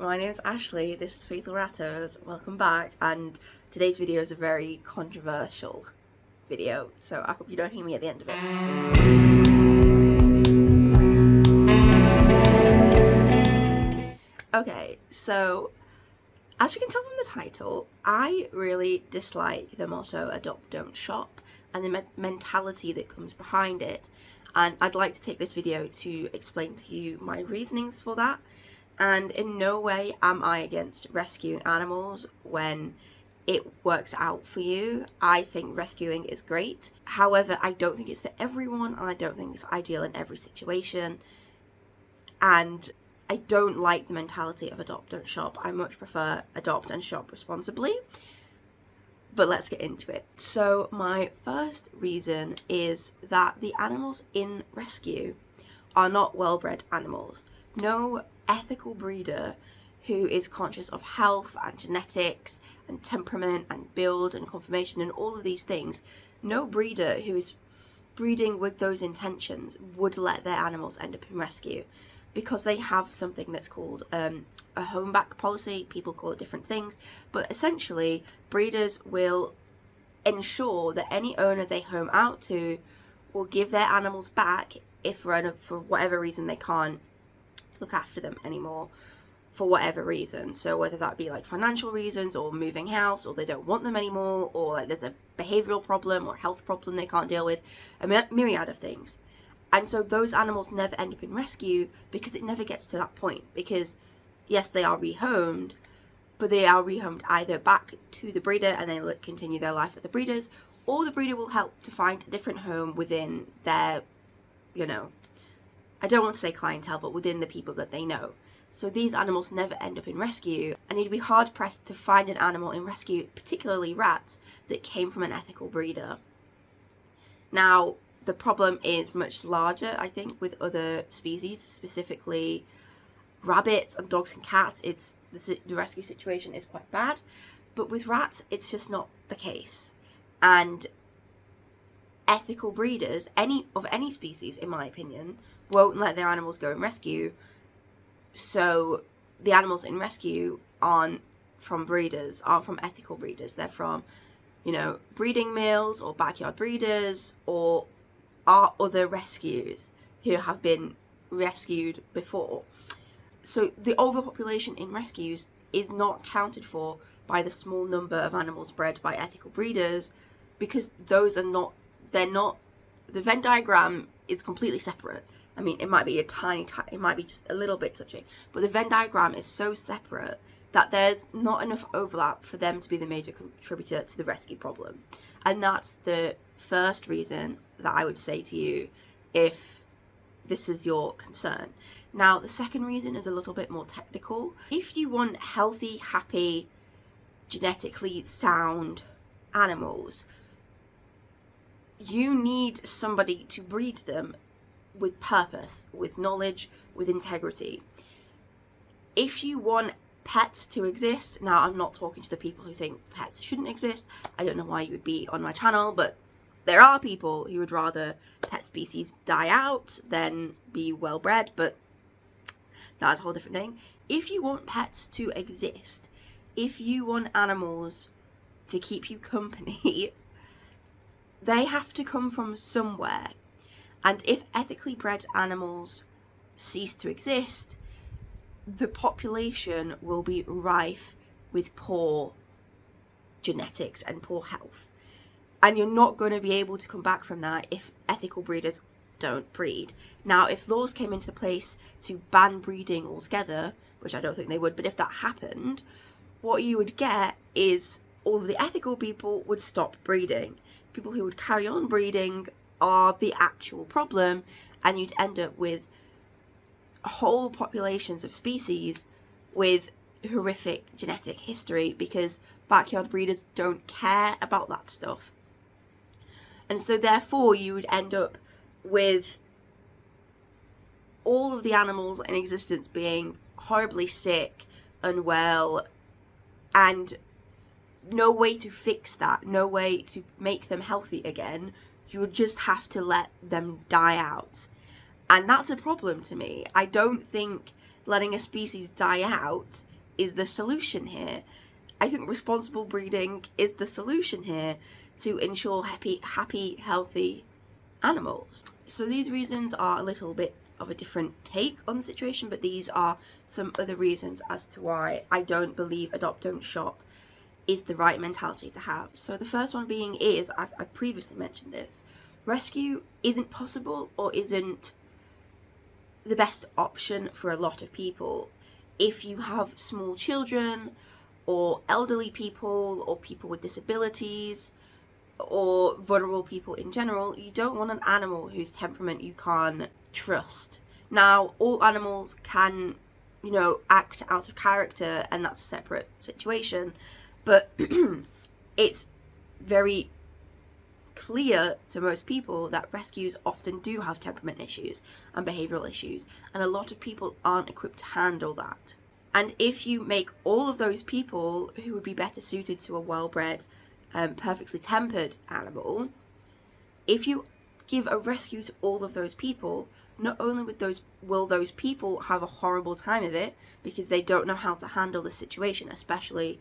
my name is Ashley, this is Faithful Rattos, welcome back, and today's video is a very controversial video, so I hope you don't hear me at the end of it. Okay, so as you can tell from the title, I really dislike the motto adopt, don't shop, and the mentality that comes behind it, and I'd like to take this video to explain to you my reasonings for that. And in no way am I against rescuing animals when it works out for you. I think rescuing is great. However, I don't think it's for everyone, and I don't think it's ideal in every situation. And I don't like the mentality of adopt, don't shop. I much prefer adopt and shop responsibly. But let's get into it. So my first reason is that the animals in rescue are not well-bred animals. No ethical breeder who is conscious of health and genetics and temperament and build and conformation and all of these things, no breeder who is breeding with those intentions would let their animals end up in rescue, because they have something that's called a home back policy. People call it different things, but essentially breeders will ensure that any owner they home out to will give their animals back if for whatever reason they can't look after them anymore, for whatever reason. So whether that be like financial reasons, or moving house, or they don't want them anymore, or like there's a behavioral problem or health problem they can't deal with, a myriad of things. And so those animals never end up in rescue because it never gets to that point, because yes, they are rehomed, but they are rehomed either back to the breeder and they continue their life with the breeders, or the breeder will help to find a different home within their, I don't want to say clientele, but within the people that they know. So these animals never end up in rescue, and you'd be hard pressed to find an animal in rescue, particularly rats, that came from an ethical breeder. Now, the problem is much larger, I think, with other species, specifically rabbits and dogs and cats. The rescue situation is quite bad, but with rats, it's just not the case. And ethical breeders, any species, in my opinion, won't let their animals go in rescue. So the animals in rescue aren't from breeders, aren't from ethical breeders. They're from, breeding mills or backyard breeders, or are other rescues who have been rescued before. So the overpopulation in rescues is not counted for by the small number of animals bred by ethical breeders, because those are not, the Venn diagram is completely separate. I mean, it might be it might be just a little bit touching, but the Venn diagram is so separate that there's not enough overlap for them to be the major contributor to the rescue problem. And that's the first reason that I would say to you if this is your concern. Now, the second reason is a little bit more technical. If you want healthy, happy, genetically sound animals, you need somebody to breed them with purpose, with knowledge, with integrity. If you want pets to exist, now I'm not talking to the people who think pets shouldn't exist. I don't know why you would be on my channel, but there are people who would rather pet species die out than be well bred, but that's a whole different thing. If you want pets to exist, if you want animals to keep you company, they have to come from somewhere. And if ethically bred animals cease to exist, the population will be rife with poor genetics and poor health. And you're not going to be able to come back from that if ethical breeders don't breed. Now, if laws came into place to ban breeding altogether, which I don't think they would, but if that happened, what you would get is all of the ethical people would stop breeding. People who would carry on breeding are the actual problem, and you'd end up with whole populations of species with horrific genetic history, because backyard breeders don't care about that stuff. And so therefore you would end up with all of the animals in existence being horribly sick, unwell, and no way to fix that, no way to make them healthy again. You would just have to let them die out. And that's a problem to me. I don't think letting a species die out is the solution here. I think responsible breeding is the solution here to ensure happy, healthy animals. So these reasons are a little bit of a different take on the situation, but these are some other reasons as to why I don't believe adopt don't shop is the right mentality to have. So the first one being is, I've previously mentioned this, rescue isn't possible or isn't the best option for a lot of people. If you have small children or elderly people or people with disabilities or vulnerable people in general, you don't want an animal whose temperament you can't trust. Now, all animals can, act out of character, and that's a separate situation, but it's very clear to most people that rescues often do have temperament issues and behavioural issues, and a lot of people aren't equipped to handle that. And if you make all of those people who would be better suited to a well-bred, perfectly tempered animal, if you give a rescue to all of those people, not only will those people have a horrible time of it because they don't know how to handle the situation, especially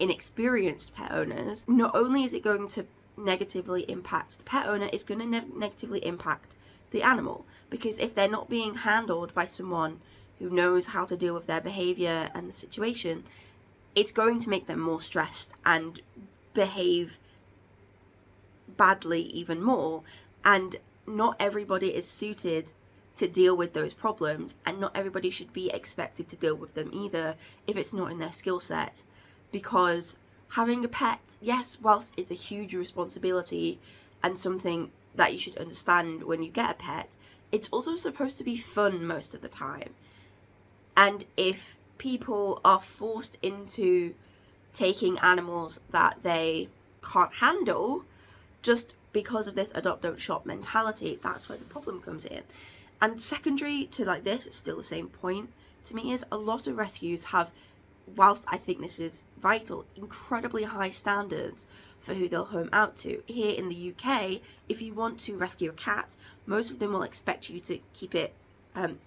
inexperienced pet owners, not only is it going to negatively impact the pet owner, it's going to negatively impact the animal, because if they're not being handled by someone who knows how to deal with their behavior and the situation, it's going to make them more stressed and behave badly even more. And not everybody is suited to deal with those problems, and not everybody should be expected to deal with them either if it's not in their skill set. Because having a pet, yes, whilst it's a huge responsibility and something that you should understand when you get a pet, it's also supposed to be fun most of the time. And if people are forced into taking animals that they can't handle just because of this adopt don't shop mentality, that's where the problem comes in. And secondary to this, it's still the same point to me, is a lot of rescues have, whilst I think this is vital, incredibly high standards for who they'll home out to. Here in the UK, if you want to rescue a cat, most of them will expect you to keep it,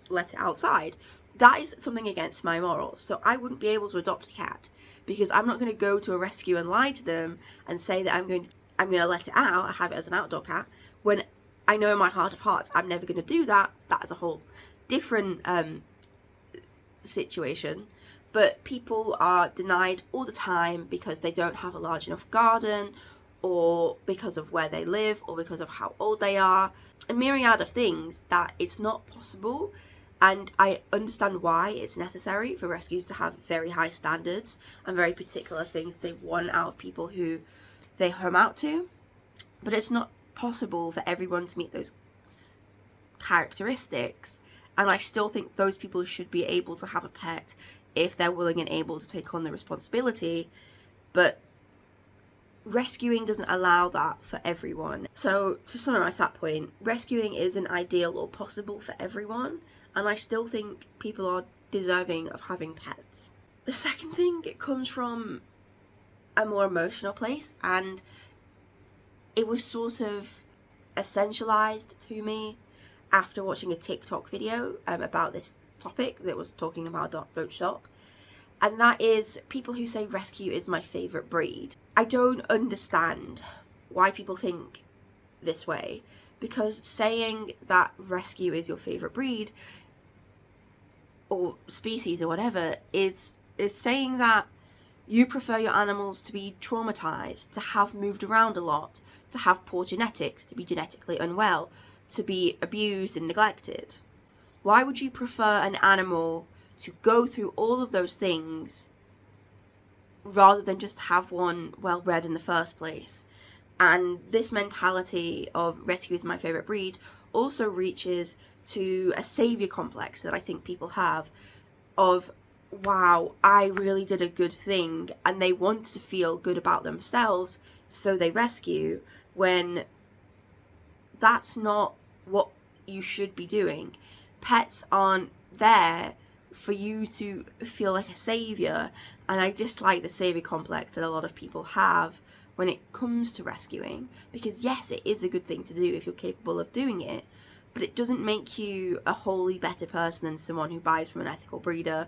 let it outside. That is something against my morals. So I wouldn't be able to adopt a cat, because I'm not going to go to a rescue and lie to them and say that I'm going to let it out, I have it as an outdoor cat, when I know in my heart of hearts I'm never going to do that. That is a whole different situation. But people are denied all the time because they don't have a large enough garden, or because of where they live, or because of how old they are. A myriad of things that it's not possible. And I understand why it's necessary for rescues to have very high standards and very particular things they want out of people who they home out to. But it's not possible for everyone to meet those characteristics. And I still think those people should be able to have a pet if they're willing and able to take on the responsibility. But rescuing doesn't allow that for everyone. So to summarize that point, rescuing isn't ideal or possible for everyone, and I still think people are deserving of having pets. The second thing, it comes from a more emotional place, and it was sort of essentialized to me after watching a TikTok video about this topic that was talking about don't shop. And that is people who say rescue is my favourite breed. I don't understand why people think this way, because saying that rescue is your favourite breed or species or whatever is saying that you prefer your animals to be traumatised, to have moved around a lot, to have poor genetics, to be genetically unwell, to be abused and neglected. Why would you prefer an animal to go through all of those things rather than just have one well bred in the first place? And this mentality of rescue is my favourite breed also reaches to a saviour complex that I think people have of, wow, I really did a good thing, and they want to feel good about themselves, so they rescue, when that's not what you should be doing. Pets aren't there for you to feel like a saviour, and I dislike the saviour complex that a lot of people have when it comes to rescuing, because yes, it is a good thing to do if you're capable of doing it, but it doesn't make you a wholly better person than someone who buys from an ethical breeder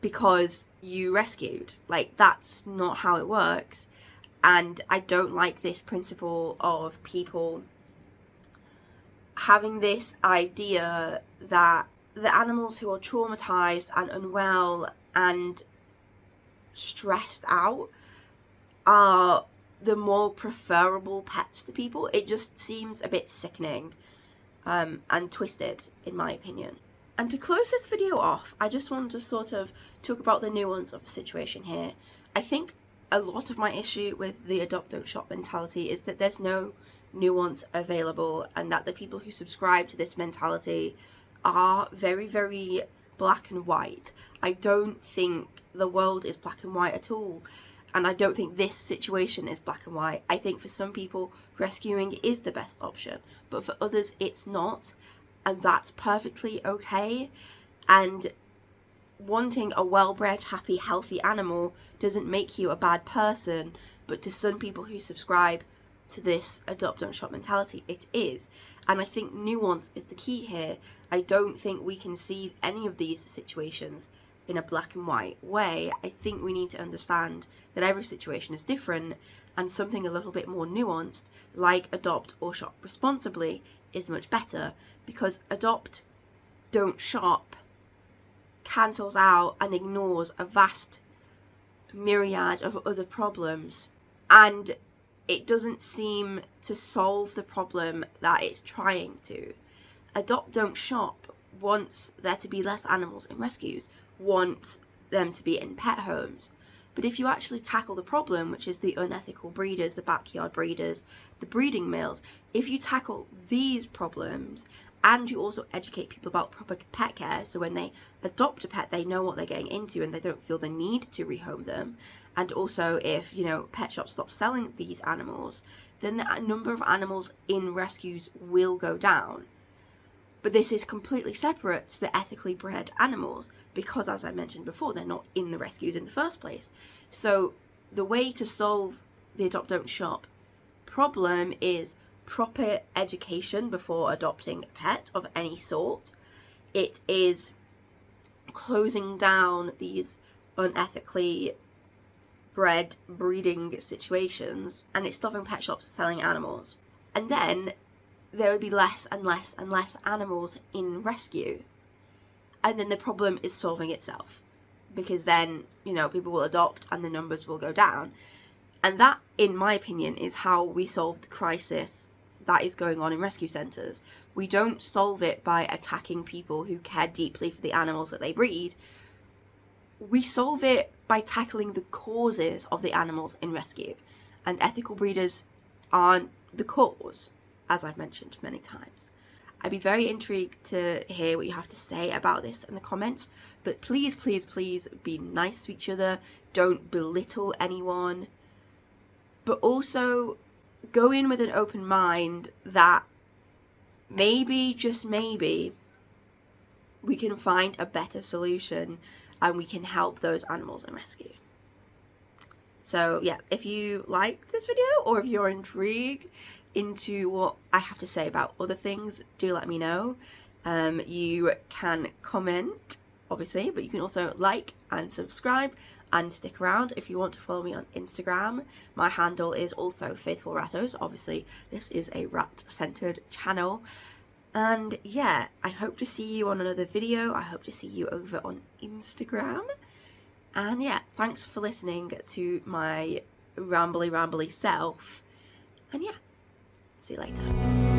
because you rescued. Like, that's not how it works. And I don't like this principle of people having this idea that the animals who are traumatized and unwell and stressed out are the more preferable pets to people. It just seems a bit sickening and twisted, in my opinion. And to close this video off, I just want to sort of talk about the nuance of the situation here. I think a lot of my issue with the adopt don't shop mentality is that there's no nuance available, and that the people who subscribe to this mentality are very, very black and white. I don't think the world is black and white at all, and I don't think this situation is black and white. I think for some people rescuing is the best option, but for others it's not, and that's perfectly okay. And wanting a well-bred, happy, healthy animal doesn't make you a bad person, but to some people who subscribe to this adopt don't shop mentality, it is. And I think nuance is the key here. I don't think we can see any of these situations in a black and white way. I think we need to understand that every situation is different, and something a little bit more nuanced, like adopt or shop responsibly, is much better, because adopt don't shop cancels out and ignores a vast myriad of other problems, and it doesn't seem to solve the problem that it's trying to. Adopt don't shop wants there to be less animals in rescues, wants them to be in pet homes. But if you actually tackle the problem, which is the unethical breeders, the backyard breeders, the breeding males, if you tackle these problems and you also educate people about proper pet care, so when they adopt a pet they know what they're getting into and they don't feel the need to rehome them, and also if, you know, pet shops stop selling these animals, then the number of animals in rescues will go down. But this is completely separate to the ethically bred animals, because as I mentioned before, they're not in the rescues in the first place. So the way to solve the adopt don't shop problem is proper education before adopting a pet of any sort. It is closing down these unethically bred breeding situations, and it's stopping pet shops selling animals. And then there would be less and less and less animals in rescue, and then the problem is solving itself, because then, you know, people will adopt and the numbers will go down. And that, in my opinion, is how we solve the crisis that is going on in rescue centres. We don't solve it by attacking people who care deeply for the animals that they breed. We solve it by tackling the causes of the animals in rescue, and ethical breeders aren't the cause, as I've mentioned many times. I'd be very intrigued to hear what you have to say about this in the comments, but please, please, please be nice to each other. Don't belittle anyone, but also go in with an open mind that maybe, just maybe, we can find a better solution and we can help those animals in rescue. So yeah, if you liked this video, or if you're intrigued into what I have to say about other things, do let me know. You can comment, obviously, but you can also like and subscribe and stick around if you want to follow me on Instagram. My handle is also Faithful Rattos. Obviously, this is a rat-centered channel. And yeah, I hope to see you on another video. I hope to see you over on Instagram. And yeah, thanks for listening to my rambly self. And yeah, see you later.